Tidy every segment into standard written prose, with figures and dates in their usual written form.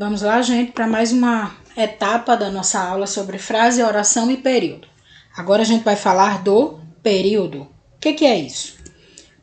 Vamos lá, gente, para mais uma etapa da nossa aula sobre frase, oração e período. Agora a gente vai falar do período. O que é isso?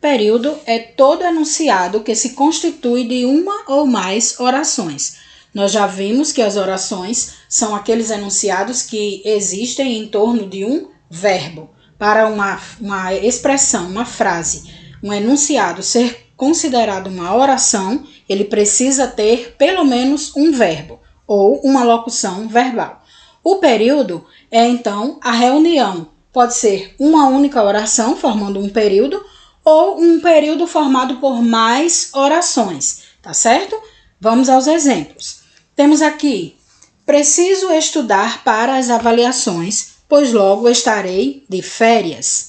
Período é todo enunciado que se constitui de uma ou mais orações. Nós já vimos que as orações são aqueles enunciados que existem em torno de um verbo. Para uma expressão, uma frase, um enunciado ser considerado uma oração, ele precisa ter pelo menos um verbo ou uma locução verbal. O período é, então, a reunião. Pode ser uma única oração, formando um período, ou um período formado por mais orações, tá certo? Vamos aos exemplos. Temos aqui, preciso estudar para as avaliações, pois logo estarei de férias.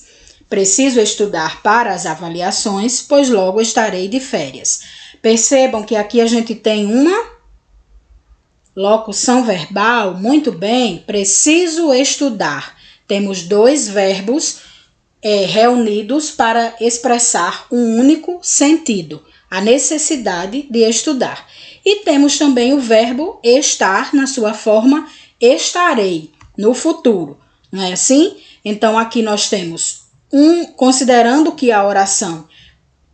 Preciso estudar para as avaliações, pois logo estarei de férias. Percebam que aqui a gente tem uma locução verbal, muito bem, preciso estudar. Temos dois verbos reunidos para expressar um único sentido, a necessidade de estudar. E temos também o verbo estar na sua forma estarei, no futuro, não é assim? Então aqui nós temos considerando que a oração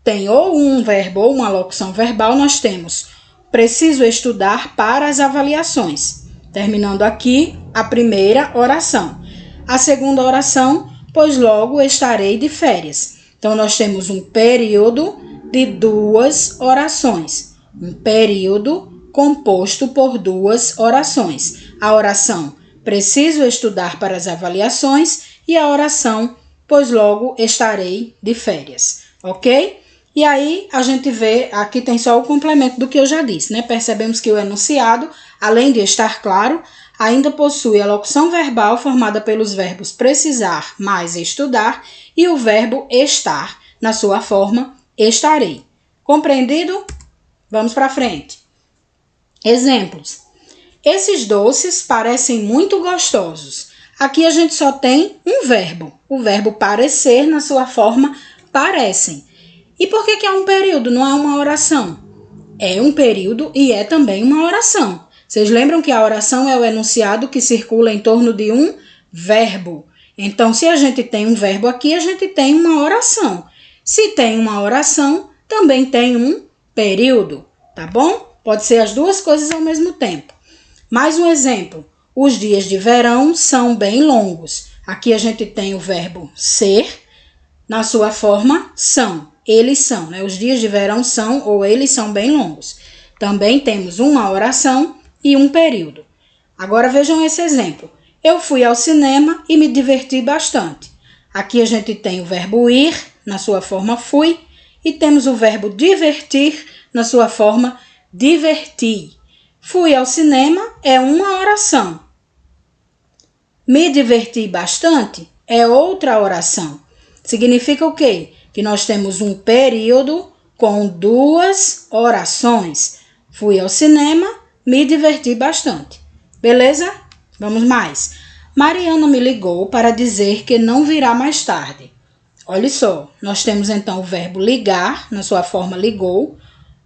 tem ou um verbo ou uma locução verbal, nós temos preciso estudar para as avaliações. Terminando aqui a primeira oração. A segunda oração, pois logo estarei de férias. Então, nós temos um período de duas orações. Um período composto por duas orações. A oração, preciso estudar para as avaliações, e a oração, pois logo estarei de férias. Ok? E aí, a gente vê, aqui tem só o complemento do que eu já disse, né? Percebemos que o enunciado, além de estar claro, ainda possui a locução verbal formada pelos verbos precisar mais estudar e o verbo estar, na sua forma estarei. Compreendido? Vamos para frente. Exemplos. Esses doces parecem muito gostosos. Aqui a gente só tem um verbo, o verbo parecer na sua forma parecem. E por que é um período, não é uma oração? É um período e é também uma oração. Vocês lembram que a oração é o enunciado que circula em torno de um verbo. Então, se a gente tem um verbo aqui, a gente tem uma oração. Se tem uma oração, também tem um período, tá bom? Pode ser as duas coisas ao mesmo tempo. Mais um exemplo. Os dias de verão são bem longos. Aqui a gente tem o verbo ser, na sua forma são. Eles são, né? Os dias de verão são ou eles são bem longos. Também temos uma oração e um período. Agora vejam esse exemplo. Eu fui ao cinema e me diverti bastante. Aqui a gente tem o verbo ir, na sua forma fui, e temos o verbo divertir, na sua forma diverti. Fui ao cinema é uma oração. Me diverti bastante é outra oração. Significa o quê? Que nós temos um período com duas orações. Fui ao cinema, me diverti bastante. Beleza? Vamos mais. Mariana me ligou para dizer que não virá mais tarde. Olha só, nós temos então o verbo ligar, na sua forma ligou,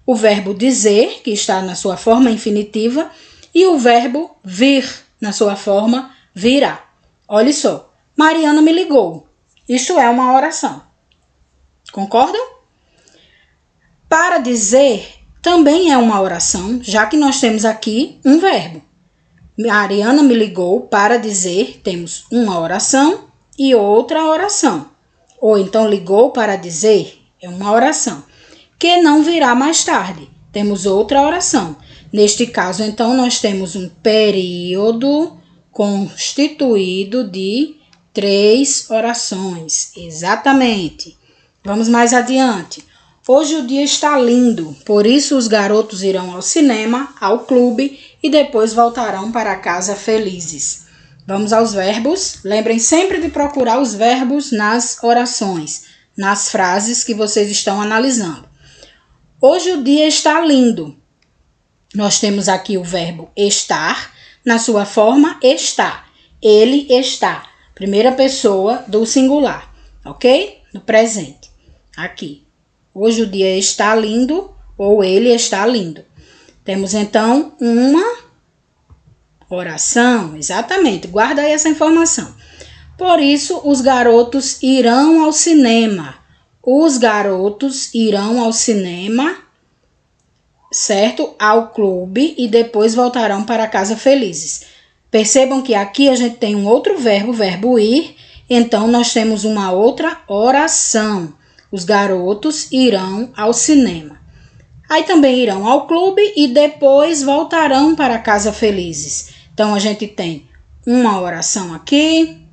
o verbo dizer, que está na sua forma infinitiva, e o verbo vir, na sua forma virá. Olha só, Mariana me ligou. Isso é uma oração. Concordam? Para dizer também é uma oração, já que nós temos aqui um verbo. Mariana me ligou para dizer, temos uma oração e outra oração. Ou então ligou para dizer, é uma oração. Que não virá mais tarde, temos outra oração. Neste caso, então, nós temos um período constituído de 3 orações. Exatamente. Vamos mais adiante. Hoje o dia está lindo, por isso os garotos irão ao cinema, ao clube e depois voltarão para casa felizes. Vamos aos verbos. Lembrem sempre de procurar os verbos nas orações, nas frases que vocês estão analisando. Hoje o dia está lindo. Nós temos aqui o verbo estar, na sua forma está. Ele está. Primeira pessoa do singular, ok? No presente. Aqui. Hoje o dia está lindo ou ele está lindo. Temos então uma oração, exatamente, guarda aí essa informação. Por isso, os garotos irão ao cinema. Os garotos irão ao cinema, certo? Ao clube e depois voltarão para casa felizes. Percebam que aqui a gente tem um outro verbo, o verbo ir, então nós temos uma outra oração. Os garotos irão ao cinema. Aí também irão ao clube e depois voltarão para casa felizes. Então a gente tem uma oração aqui,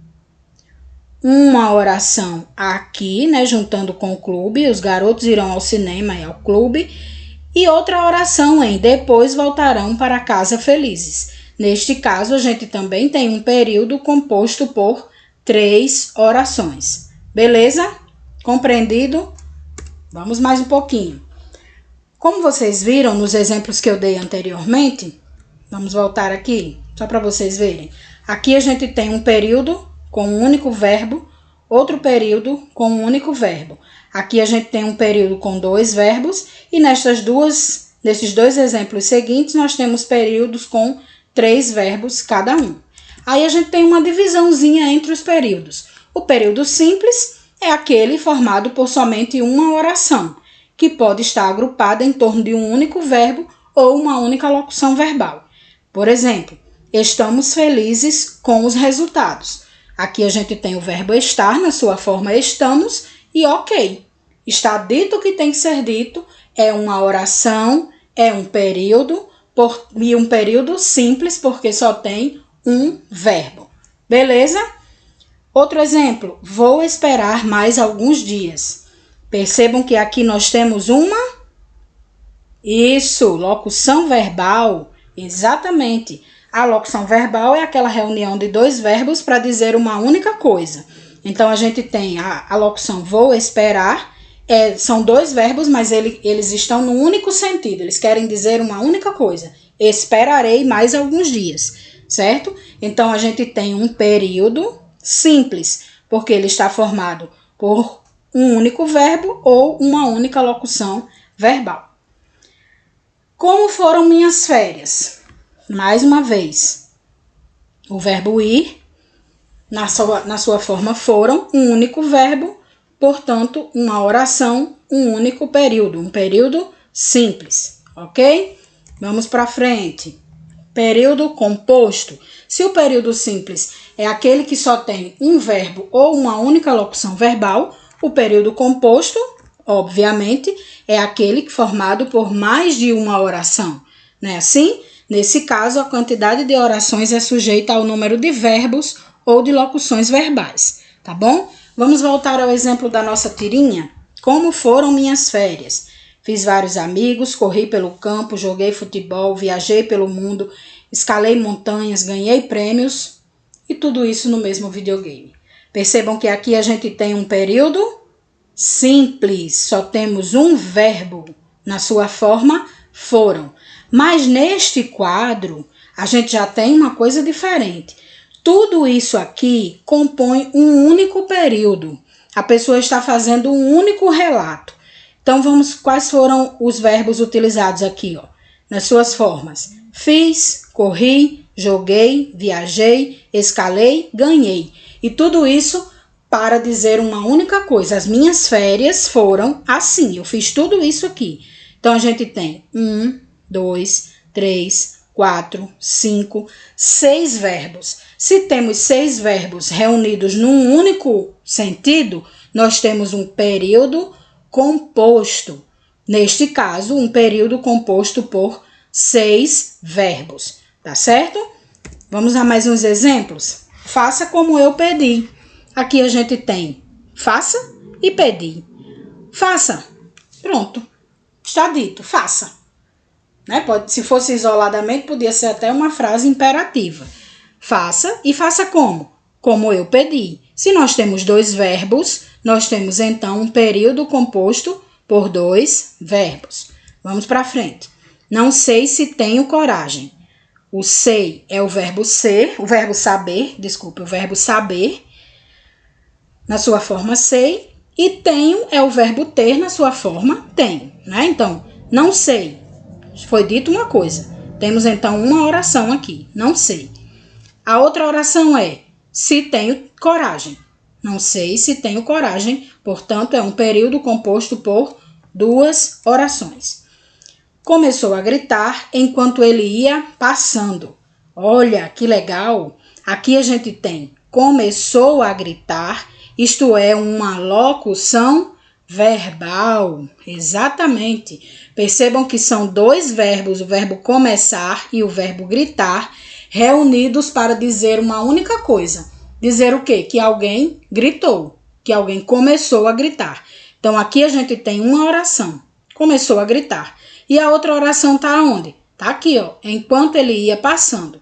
uma oração aqui, né, juntando com o clube, os garotos irão ao cinema e ao clube, e outra oração em depois voltarão para casa felizes. Neste caso, a gente também tem um período composto por 3 orações. Beleza? Compreendido? Vamos mais um pouquinho. Como vocês viram nos exemplos que eu dei anteriormente, vamos voltar aqui, só para vocês verem. Aqui a gente tem um período com um único verbo, outro período com um único verbo. Aqui a gente tem um período com 2 verbos e nesses dois exemplos seguintes nós temos períodos com 3 verbos cada um. Aí a gente tem uma divisãozinha entre os períodos. O período simples é aquele formado por somente uma oração, que pode estar agrupada em torno de um único verbo ou uma única locução verbal. Por exemplo, estamos felizes com os resultados. Aqui a gente tem o verbo estar na sua forma estamos e ok. Está dito o que tem que ser dito, é uma oração, é um período, e um período simples porque só tem um verbo. Beleza? Outro exemplo, vou esperar mais alguns dias. Percebam que aqui nós temos locução verbal, exatamente. A locução verbal é aquela reunião de 2 verbos para dizer uma única coisa. Então, a gente tem a locução vou esperar, são 2 verbos, mas eles estão no único sentido, eles querem dizer uma única coisa. Esperarei mais alguns dias, certo? Então, a gente tem um período simples, porque ele está formado por um único verbo ou uma única locução verbal. Como foram minhas férias? Mais uma vez, o verbo ir, na sua forma foram, um único verbo, portanto, uma oração, um único período, um período simples, ok? Vamos para frente. Período composto. Se o período simples é aquele que só tem um verbo ou uma única locução verbal, o período composto, obviamente, é aquele que é formado por mais de uma oração, não é assim? Nesse caso, a quantidade de orações é sujeita ao número de verbos ou de locuções verbais, tá bom? Vamos voltar ao exemplo da nossa tirinha? Como foram minhas férias? Fiz vários amigos, corri pelo campo, joguei futebol, viajei pelo mundo, escalei montanhas, ganhei prêmios e tudo isso no mesmo videogame. Percebam que aqui a gente tem um período simples, só temos um verbo na sua forma foram. Mas neste quadro, a gente já tem uma coisa diferente. Tudo isso aqui compõe um único período. A pessoa está fazendo um único relato. Então, quais foram os verbos utilizados aqui, ó, nas suas formas? Fiz, corri, joguei, viajei, escalei, ganhei. E tudo isso para dizer uma única coisa. As minhas férias foram assim, eu fiz tudo isso aqui. Então, a gente tem 1, 2, 3, 4, 5, 6 verbos. Se temos 6 verbos reunidos num único sentido, nós temos um período composto. Neste caso, um período composto por 6 verbos. Tá certo? Vamos a mais uns exemplos? Faça como eu pedi. Aqui a gente tem faça e pedir. Faça. Pronto. Está dito, faça. Né? Se fosse isoladamente, podia ser até uma frase imperativa. Faça e faça como? Como eu pedi. Se nós temos 2 verbos, nós temos então um período composto por 2 verbos. Vamos para frente. Não sei se tenho coragem. O sei é o verbo ser, o verbo saber, na sua forma sei, e tenho é o verbo ter na sua forma tenho, né? Então, não sei. Foi dito uma coisa. Temos então uma oração aqui. Não sei. A outra oração é se tenho coragem. Não sei se tenho coragem. Portanto, é um período composto por duas orações. Começou a gritar enquanto ele ia passando. Olha, que legal! Aqui a gente tem começou a gritar, isto é uma locução verbal. Exatamente. Percebam que são dois verbos, o verbo começar e o verbo gritar, reunidos para dizer uma única coisa. Dizer o quê? Que alguém gritou, que alguém começou a gritar. Então, aqui a gente tem uma oração. Começou a gritar. E a outra oração está onde? Está aqui, ó. Enquanto ele ia passando.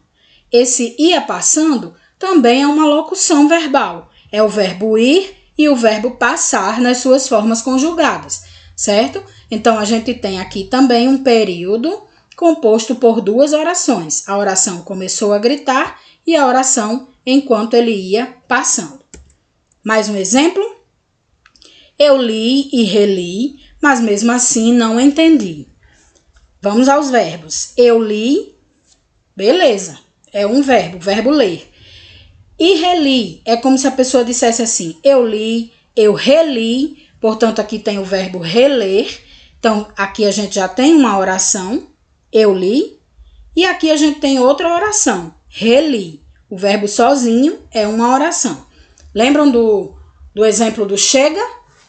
Esse ia passando também é uma locução verbal. É o verbo ir e o verbo passar nas suas formas conjugadas, certo? Então, a gente tem aqui também um período composto por duas orações. A oração começou a gritar e a oração enquanto ele ia passando. Mais um exemplo? Eu li e reli, mas mesmo assim não entendi. Vamos aos verbos. Eu li, beleza, é um verbo, verbo ler. E reli, é como se a pessoa dissesse assim, eu li, eu reli, portanto aqui tem o verbo reler. Então aqui a gente já tem uma oração, eu li, e aqui a gente tem outra oração, reli. O verbo sozinho é uma oração. Lembram do exemplo do chega?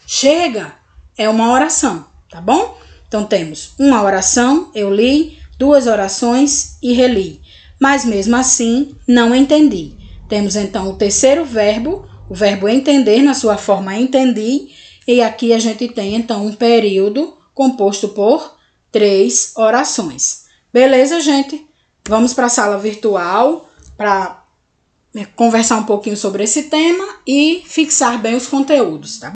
Chega é uma oração, tá bom? Então temos uma oração, eu li, duas orações e reli. Mas mesmo assim, não entendi. Temos então o terceiro verbo, o verbo entender na sua forma entendi. E aqui a gente tem então um período composto por 3 orações. Beleza, gente? Vamos para a sala virtual para conversar um pouquinho sobre esse tema e fixar bem os conteúdos, tá?